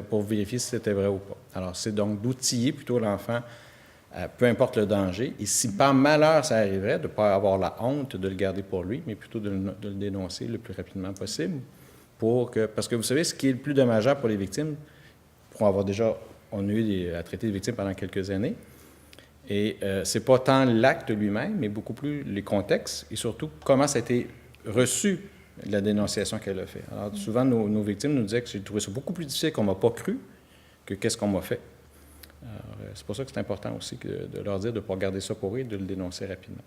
pour vérifier si c'était vrai ou pas. Alors, c'est donc d'outiller plutôt l'enfant, peu importe le danger, et si par malheur ça arriverait, de ne pas avoir la honte de le garder pour lui, mais plutôt de le dénoncer le plus rapidement possible. Parce que vous savez, ce qui est le plus dommageable pour les victimes, on a eu à traiter des victimes pendant quelques années, et c'est pas tant l'acte lui-même, mais beaucoup plus les contextes, et surtout comment ça a été reçu, la dénonciation qu'elle a fait. Alors, souvent, nos victimes nous disaient que j'ai trouvé ça beaucoup plus difficile qu'on ne m'a pas cru que qu'est-ce qu'on m'a fait. Alors, c'est pour ça que c'est important aussi de leur dire de ne pas garder ça pour eux et de le dénoncer rapidement.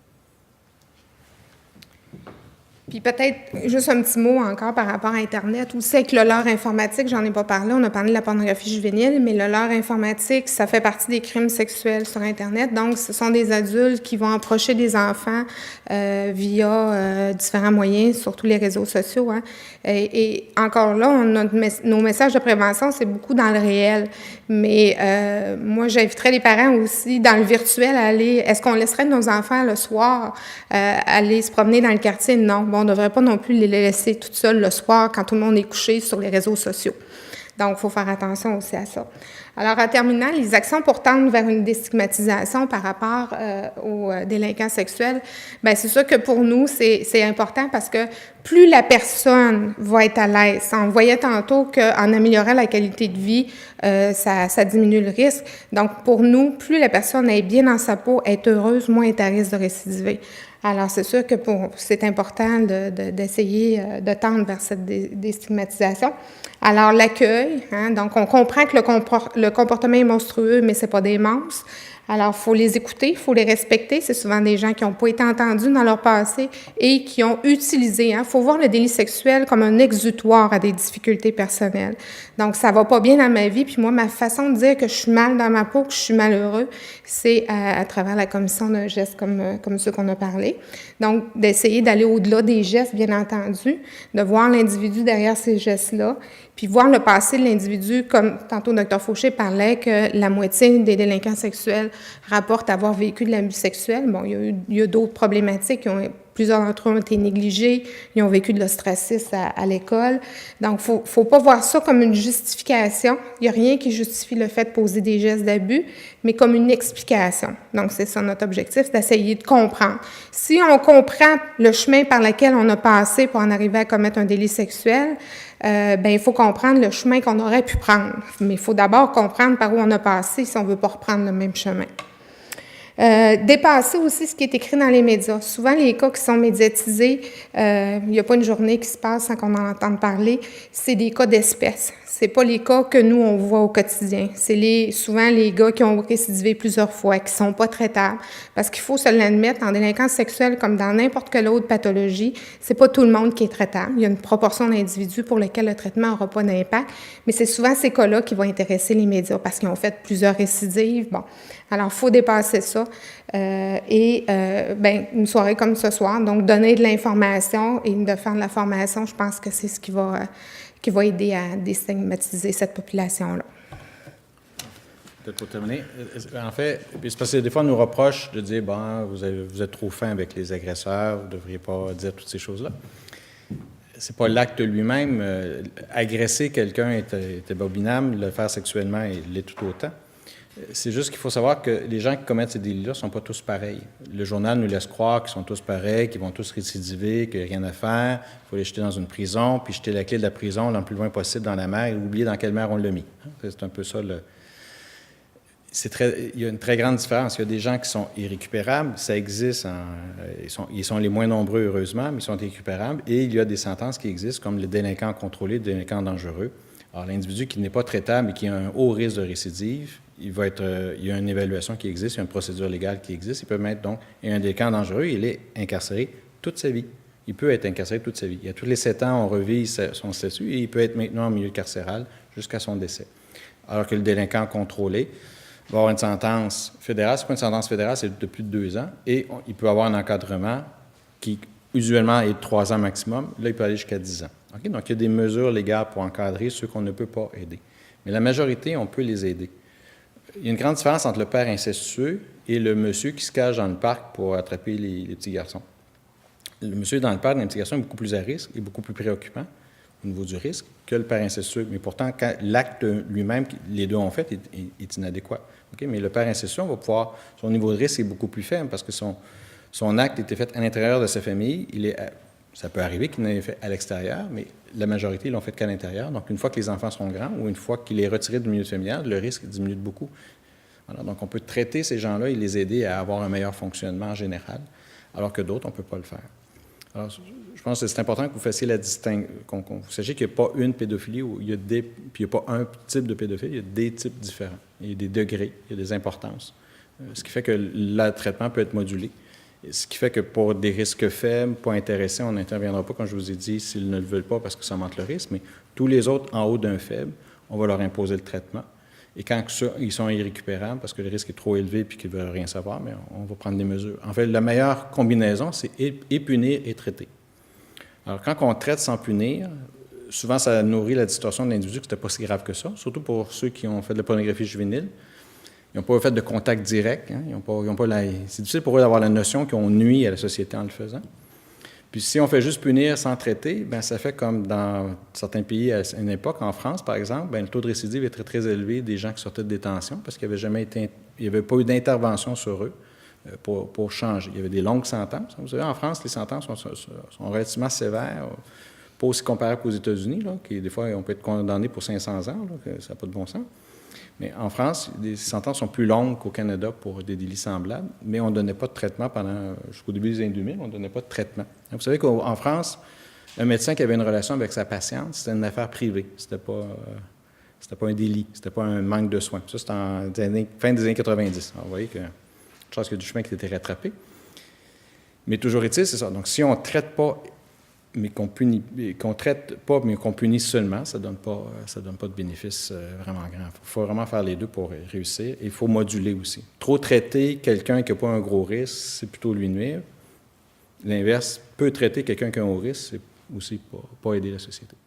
Puis peut-être juste un petit mot encore par rapport à Internet. Aussi avec le leurre informatique, j'en ai pas parlé, on a parlé de la pornographie juvénile, mais le leurre informatique, ça fait partie des crimes sexuels sur Internet. Donc, ce sont des adultes qui vont approcher des enfants via différents moyens, surtout les réseaux sociaux. Hein. Et encore là, nos messages de prévention, c'est beaucoup dans le réel. Mais moi, j'inviterais les parents aussi dans le virtuel à aller. Est-ce qu'on laisserait nos enfants le soir aller se promener dans le quartier? Non. Bon, on ne devrait pas non plus les laisser toutes seules le soir quand tout le monde est couché sur les réseaux sociaux. Donc, il faut faire attention aussi à ça. Alors, en terminant, les actions pour tendre vers une déstigmatisation par rapport aux délinquants sexuels, bien, c'est sûr que pour nous, c'est important parce que plus la personne va être à l'aise, on voyait tantôt qu'en améliorant la qualité de vie, ça diminue le risque. Donc, pour nous, plus la personne est bien dans sa peau, est heureuse, moins elle est à risque de récidiver. Alors, c'est sûr que c'est important d'essayer de tendre vers cette déstigmatisation. Alors, l'accueil, hein, donc on comprend que le comportement est monstrueux, mais c'est pas des monstres. Alors, il faut les écouter, il faut les respecter. C'est souvent des gens qui n'ont pas été entendus dans leur passé et qui ont utilisé. Il faut voir le délit sexuel comme un exutoire à des difficultés personnelles. Donc, ça va pas bien dans ma vie. Puis moi, ma façon de dire que je suis mal dans ma peau, que je suis malheureux, c'est à travers la commission d'un geste comme ceux qu'on a parlé. Donc, d'essayer d'aller au-delà des gestes, bien entendu, de voir l'individu derrière ces gestes-là, puis voir le passé de l'individu, comme tantôt Dr Fauché parlait que la moitié des délinquants sexuels rapportent avoir vécu de l'abus sexuel. Bon, il y a d'autres problématiques. Plusieurs d'entre eux ont été négligés, ils ont vécu de l'ostracisme à l'école. Donc, faut pas voir ça comme une justification. Il n'y a rien qui justifie le fait de poser des gestes d'abus, mais comme une explication. Donc, c'est ça notre objectif, d'essayer de comprendre. Si on comprend le chemin par lequel on a passé pour en arriver à commettre un délit sexuel, il faut comprendre le chemin qu'on aurait pu prendre. Mais il faut d'abord comprendre par où on a passé si on ne veut pas reprendre le même chemin. Dépasser aussi ce qui est écrit dans les médias. Souvent, les cas qui sont médiatisés, il n'y a pas une journée qui se passe sans qu'on en entende parler, c'est des cas d'espèces. C'est pas les cas que nous, on voit au quotidien. C'est souvent les gars qui ont récidivé plusieurs fois, qui sont pas traitables. Parce qu'il faut se l'admettre, en délinquance sexuelle, comme dans n'importe quelle autre pathologie, c'est pas tout le monde qui est traitable. Il y a une proportion d'individus pour lesquels le traitement n'aura pas d'impact, mais c'est souvent ces cas-là qui vont intéresser les médias parce qu'ils ont fait plusieurs récidives. Bon, alors, il faut dépasser ça. Une soirée comme ce soir, donc donner de l'information et de faire de la formation, je pense que c'est ce qui va aider à déstigmatiser cette population-là. Peut-être pour terminer, en fait, c'est parce que des fois, on nous reproche de dire, bon, vous êtes trop fin avec les agresseurs, vous ne devriez pas dire toutes ces choses-là. C'est pas l'acte lui-même. Agresser quelqu'un est abominable, le faire sexuellement, il l'est tout autant. C'est juste qu'il faut savoir que les gens qui commettent ces délits-là ne sont pas tous pareils. Le journal nous laisse croire qu'ils sont tous pareils, qu'ils vont tous récidiver, qu'il n'y a rien à faire, il faut les jeter dans une prison, puis jeter la clé de la prison le plus loin possible dans la mer et oublier dans quelle mer on l'a mis. C'est un peu ça le... Il y a une très grande différence. Il y a des gens qui sont irrécupérables, ça existe, ils sont les moins nombreux, heureusement, mais ils sont irrécupérables, et il y a des sentences qui existent, comme les délinquants contrôlés, les délinquants dangereux. Alors, l'individu qui n'est pas traitable et qui a un haut risque de récidive, il y a une évaluation qui existe, il y a une procédure légale qui existe, il peut mettre donc, et un délinquant dangereux, il est incarcéré toute sa vie. Il peut être incarcéré toute sa vie. À tous les 7 ans, on revise son statut et il peut être maintenant en milieu carcéral jusqu'à son décès. Alors que le délinquant contrôlé va avoir une sentence fédérale. Ce n'est pas une sentence fédérale, c'est de plus de 2 ans. Et il peut avoir un encadrement qui, usuellement, est de 3 ans maximum. Là, il peut aller jusqu'à 10 ans. Okay? Donc, il y a des mesures légales pour encadrer ceux qu'on ne peut pas aider. Mais la majorité, on peut les aider. Il y a une grande différence entre le père incestueux et le monsieur qui se cache dans le parc pour attraper les petits garçons. Le monsieur dans le parc, dans les petits garçons, est beaucoup plus à risque et beaucoup plus préoccupant au niveau du risque que le père incestueux. Mais pourtant, quand l'acte lui-même, les deux ont fait, est inadéquat. Okay? Mais le père incestueux, son niveau de risque est beaucoup plus faible parce que son acte était fait à l'intérieur de sa famille. Ça peut arriver qu'il l'ait fait à l'extérieur, mais la majorité ne l'ont fait qu'à l'intérieur. Donc, une fois que les enfants sont grands ou une fois qu'il est retiré du milieu familial, le risque diminue de beaucoup. Alors, donc, on peut traiter ces gens-là et les aider à avoir un meilleur fonctionnement en général, alors que d'autres, on ne peut pas le faire. Alors, je pense que c'est important que vous fassiez la distinction, vous sachiez qu'il n'y a pas une pédophilie, puis il n'y a pas un type de pédophilie, il y a des types différents. Il y a des degrés, il y a des importances. Ce qui fait que le traitement peut être modulé. Ce qui fait que pour des risques faibles, pas intéressés, on n'interviendra pas, comme je vous ai dit, s'ils ne le veulent pas parce que ça augmente le risque, mais tous les autres en haut d'un faible, on va leur imposer le traitement. Et quand ils sont irrécupérables parce que le risque est trop élevé et qu'ils ne veulent rien savoir, mais on va prendre des mesures. En fait, la meilleure combinaison, c'est et punir et traiter. Alors, quand on traite sans punir, souvent, ça nourrit la distorsion de l'individu que ce n'était pas si grave que ça, surtout pour ceux qui ont fait de la pornographie juvénile. Ils n'ont pas fait de contact direct. Hein? C'est difficile pour eux d'avoir la notion qu'ils ont nui à la société en le faisant. Puis si on fait juste punir sans traiter, bien, ça fait comme dans certains pays à une époque, en France par exemple, bien, le taux de récidive est très, très élevé des gens qui sortaient de détention parce qu'il n'y avait pas eu d'intervention sur eux pour changer. Il y avait des longues sentences. Vous savez, en France, les sentences sont relativement sévères, pas aussi comparables qu'aux États-Unis, là, qui des fois, on peut être condamné pour 500 ans, là, que ça n'a pas de bon sens. Mais en France, les sentences sont plus longues qu'au Canada pour des délits semblables, mais on ne donnait pas de traitement jusqu'au début des années 2000, on ne donnait pas de traitement. Vous savez qu'en France, un médecin qui avait une relation avec sa patiente, c'était une affaire privée. C'était pas un délit, c'était pas un manque de soins. Ça, c'était fin des années 90. Alors, vous voyez que je pense qu'il y a du chemin qui a été rattrapé. Mais toujours est-il, c'est ça. Donc, si on ne traite pas mais qu'on traite pas, mais qu'on punit seulement, ça donne pas de bénéfice vraiment grand. Il faut vraiment faire les deux pour réussir. Et il faut moduler aussi. Trop traiter quelqu'un qui n'a pas un gros risque, c'est plutôt lui nuire. L'inverse, peu traiter quelqu'un qui a un haut risque, c'est aussi pas aider la société.